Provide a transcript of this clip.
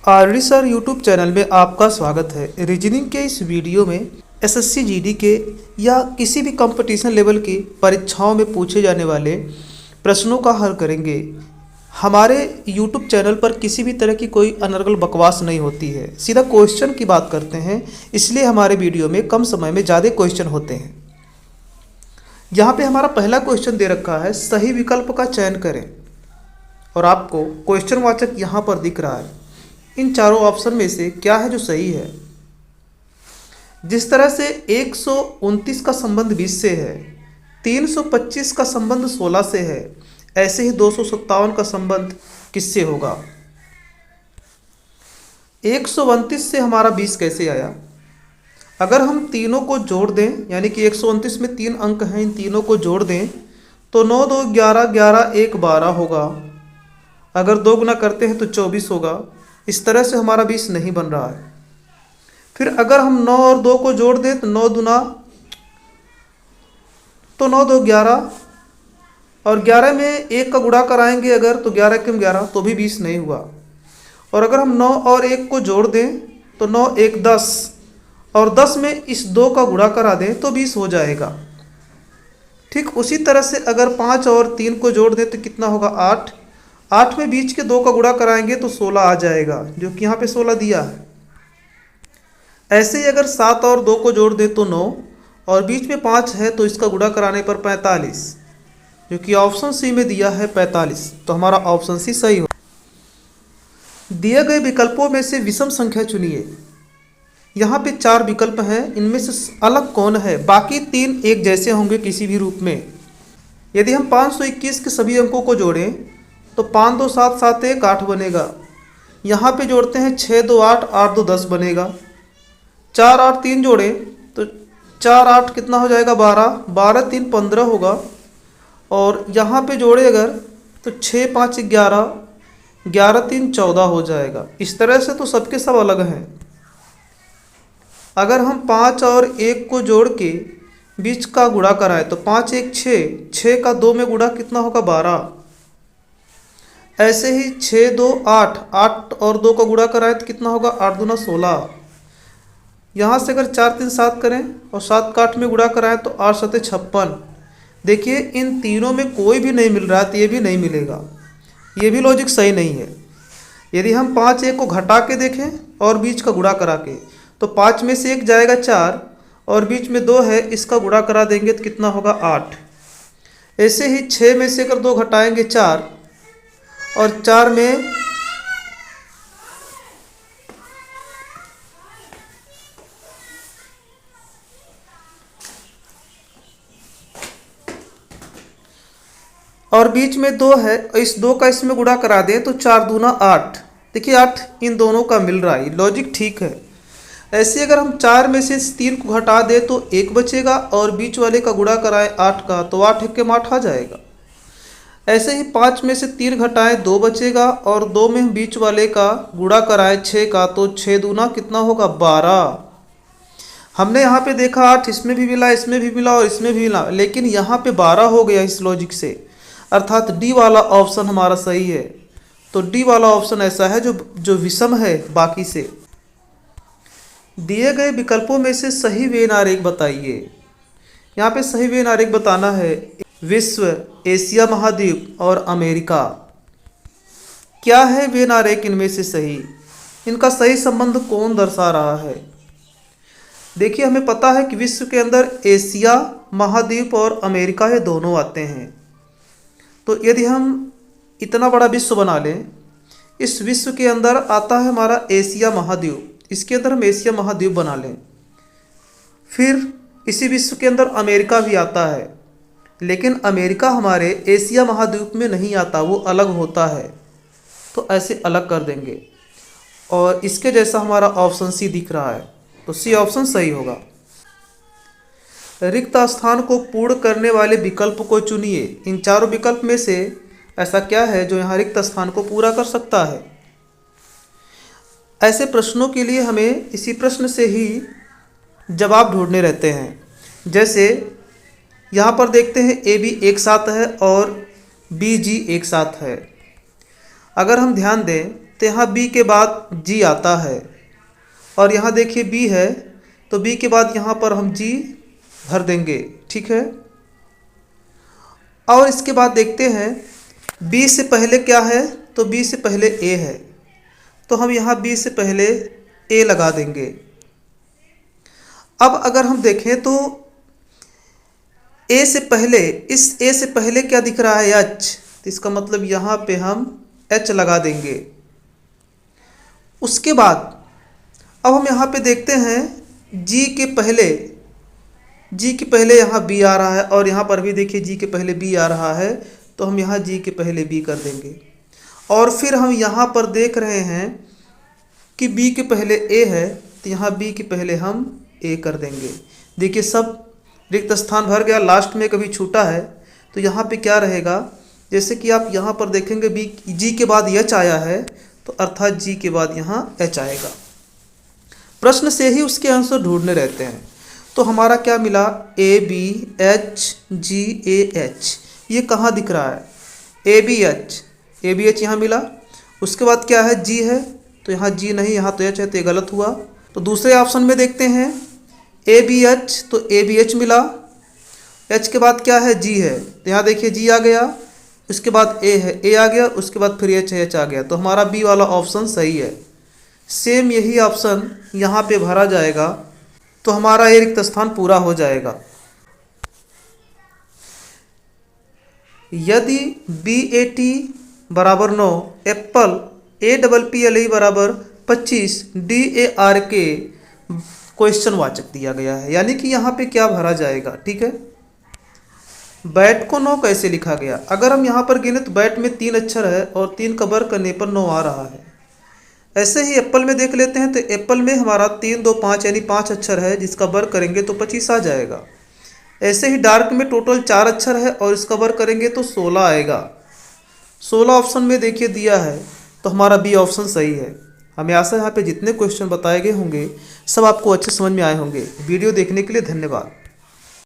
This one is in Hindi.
आरडी सर यूट्यूब चैनल में आपका स्वागत है। रीजनिंग के इस वीडियो में एसएससी जीडी के या किसी भी कंपटीशन लेवल की परीक्षाओं में पूछे जाने वाले प्रश्नों का हल करेंगे। हमारे यूट्यूब चैनल पर किसी भी तरह की कोई अनर्गल बकवास नहीं होती है, सीधा क्वेश्चन की बात करते हैं, इसलिए हमारे वीडियो में कम समय में ज़्यादा क्वेश्चन होते हैं। यहाँ पे हमारा पहला क्वेश्चन दे रखा है, सही विकल्प का चयन करें, और आपको क्वेश्चन वाचक यहाँ पर दिख रहा है। इन चारों ऑप्शन में से क्या है जो सही है। जिस तरह से 129 का संबंध 20 से है, 325 का संबंध 16 से है, ऐसे ही 257 का संबंध किससे होगा। 129 से हमारा 20 कैसे आया। अगर हम तीनों को जोड़ दें, यानी कि 129 में 3 अंक हैं, इन तीनों को जोड़ दें तो 9 2 11 11 1 12 होगा। अगर 2 गुना करते हैं तो 24 होगा। इस तरह से हमारा 20 नहीं बन रहा है। फिर अगर हम 9 और 2 को जोड़ दें तो 9 दूना तो 9 2 11, और 11 में 1 का गुणा कराएंगे अगर तो 11 कम 11 तो भी 20 नहीं हुआ। और अगर हम 9 और 1 को जोड़ दें तो 9 1 10, और 10 में इस 2 का गुणा करा दें तो 20 हो जाएगा। ठीक उसी तरह से अगर 5 और 3 को जोड़ दें तो कितना होगा 8, 8 में बीच के 2 का गुणा कराएंगे तो 16 आ जाएगा, जो कि यहाँ पे 16 दिया है। ऐसे ही अगर 7 और 2 को जोड़ दें तो 9, और बीच में 5 है तो इसका गुणा कराने पर 45, जो कि ऑप्शन सी में दिया है 45। तो हमारा ऑप्शन सी सही हो। दिए गए विकल्पों में से विषम संख्या चुनिए। यहाँ पे 4 विकल्प हैं, इनमें से अलग कौन है। बाकी 3 एक जैसे होंगे किसी भी रूप में। यदि हम 521 के सभी अंकों को जोड़ें तो 5 2 7 7 1 8 बनेगा। यहाँ पे जोड़ते हैं 6 2 8 8 2 10 बनेगा। 4 8 3 जोड़ें तो 4 8 कितना हो जाएगा 12, 12 3 15 होगा। और यहाँ पे जोड़े अगर तो 6 5 11, 11 3 14 हो जाएगा। इस तरह से तो सबके सब अलग हैं। अगर हम 5 और 1 को जोड़ के बीच का गुणा कराएं तो 5 1 6, 6 का 2 में गुणा कितना होगा 12। ऐसे ही 6 2 8, 8 और 2 का गुणा कराएं तो कितना होगा 8 दूना 16। यहाँ से अगर 4 3 7 करें और 7 का 8 में गुणा कराएं तो 8 7 56। देखिए इन तीनों में कोई भी नहीं मिल रहा है तो ये भी नहीं मिलेगा, ये भी लॉजिक सही नहीं है। यदि हम 5 1 को घटा के देखें और बीच का गुणा करा के तो 5 में से 1 जाएगा 4, और बीच में 2 है, इसका गुणा करा देंगे तो कितना होगा 8। ऐसे ही 6 में से अगर 2 घटाएंगे 4, और 4 में और बीच में 2 है, इस 2 का इसमें गुणा करा दें तो 4 दूना 8। देखिए 8 इन दोनों का मिल रहा है, लॉजिक ठीक है। ऐसे अगर हम 4 में से 3 को घटा दें तो 1 बचेगा, और बीच वाले का गुणा कराएं 8 का तो 8 1 के 8 आ जाएगा। ऐसे ही 5 में से 3 घटाएं 2 बचेगा, और 2 में बीच वाले का गुणा कराएं 6 का तो 6 दूना कितना होगा 12। हमने यहाँ पे देखा 8 इसमें भी मिला, इसमें भी मिला और इसमें भी मिला, लेकिन यहाँ पे 12 हो गया इस लॉजिक से, अर्थात डी वाला ऑप्शन हमारा सही है। तो डी वाला ऑप्शन ऐसा है जो विषम है बाकी से। दिए गए विकल्पों में से सही वेन आरेख बताइए। यहाँ पे सही वेन आरेख बताना है विश्व, एशिया महाद्वीप और अमेरिका। क्या है वेन आरेख इनमें से सही, इनका सही संबंध कौन दर्शा रहा है। देखिए हमें पता है कि विश्व के अंदर एशिया महाद्वीप और अमेरिका ये दोनों आते हैं। तो यदि हम इतना बड़ा विश्व बना लें, इस विश्व के अंदर आता है हमारा एशिया महाद्वीप, इसके अंदर हम एशिया महाद्वीप बना लें। फिर इसी विश्व के अंदर अमेरिका भी आता है, लेकिन अमेरिका हमारे एशिया महाद्वीप में नहीं आता, वो अलग होता है। तो ऐसे अलग कर देंगे, और इसके जैसा हमारा ऑप्शन सी दिख रहा है, तो सी ऑप्शन सही होगा। रिक्त स्थान को पूर्ण करने वाले विकल्प को चुनिए। इन चारों विकल्प में से ऐसा क्या है जो यहाँ रिक्त स्थान को पूरा कर सकता है। ऐसे प्रश्नों के लिए हमें इसी प्रश्न से ही जवाब ढूंढने रहते हैं। जैसे यहाँ पर देखते हैं ए बी एक साथ है और बी जी एक साथ है। अगर हम ध्यान दें तो यहाँ बी के बाद जी आता है, और यहाँ देखिए बी है तो बी के बाद यहाँ पर हम जी भर देंगे, ठीक है। और इसके बाद देखते हैं बी से पहले क्या है, तो बी से पहले ए है, तो हम यहाँ बी से पहले ए लगा देंगे। अब अगर हम देखें तो ए से पहले, इस ए से पहले क्या दिख रहा है, एच, तो इसका मतलब यहाँ पे हम एच लगा देंगे। उसके बाद अब हम यहाँ पे देखते हैं जी के पहले यहाँ बी आ रहा है, और यहाँ पर भी देखिए जी के पहले बी आ रहा है, तो हम यहाँ जी के पहले बी कर देंगे। और फिर हम यहाँ पर देख रहे हैं कि बी के पहले ए है, तो यहाँ बी के पहले हम ए कर देंगे। देखिए सब रिक्त स्थान भर गया, लास्ट में कभी छूटा है तो यहाँ पे क्या रहेगा, जैसे कि आप यहाँ पर देखेंगे बी जी के बाद एच आया है, तो अर्थात जी के बाद यहाँ एच आएगा। प्रश्न से ही उसके आंसर ढूंढने रहते हैं। तो हमारा क्या मिला, A B H G A H, ये कहाँ दिख रहा है, ए बी एच यहाँ मिला। उसके बाद क्या है, जी है, तो यहाँ जी नहीं, यहाँ तो एच है, तो ये गलत हुआ। तो दूसरे ऑप्शन में देखते हैं ए बी एच, तो ए बी एच मिला। एच के बाद क्या है, जी है, तो यहाँ देखिए जी आ गया। उसके बाद ए है, ए आ गया। उसके बाद फिर एच है, एच आ गया। तो हमारा बी वाला ऑप्शन सही है। सेम यही ऑप्शन यहाँ पे भरा जाएगा, तो हमारा ये रिक्त स्थान पूरा हो जाएगा। यदि बी ए टी बराबर 9, Apple A double P L E बराबर 25, डी ए आर के क्वेश्चन वाचक दिया गया है, यानी कि यहाँ पे क्या भरा जाएगा, ठीक है। बैट को 9 कैसे लिखा गया, अगर हम यहाँ पर गिने तो बैट में 3 अक्षर है और 3 का वर्ग करने पर 9 आ रहा है। ऐसे ही एप्पल में देख लेते हैं, तो एप्पल में हमारा 3 2 5 यानी 5 अक्षर है, जिसका वर्ग करेंगे तो 25 आ जाएगा। ऐसे ही डार्क में टोटल 4 अक्षर है और इसका वर्ग करेंगे तो 16 आएगा। 16 ऑप्शन में देखिए दिया है, तो हमारा बी ऑप्शन सही है। हमें आशा है यहाँ पे जितने क्वेश्चन बताए गए होंगे सब आपको अच्छे समझ में आए होंगे। वीडियो देखने के लिए धन्यवाद।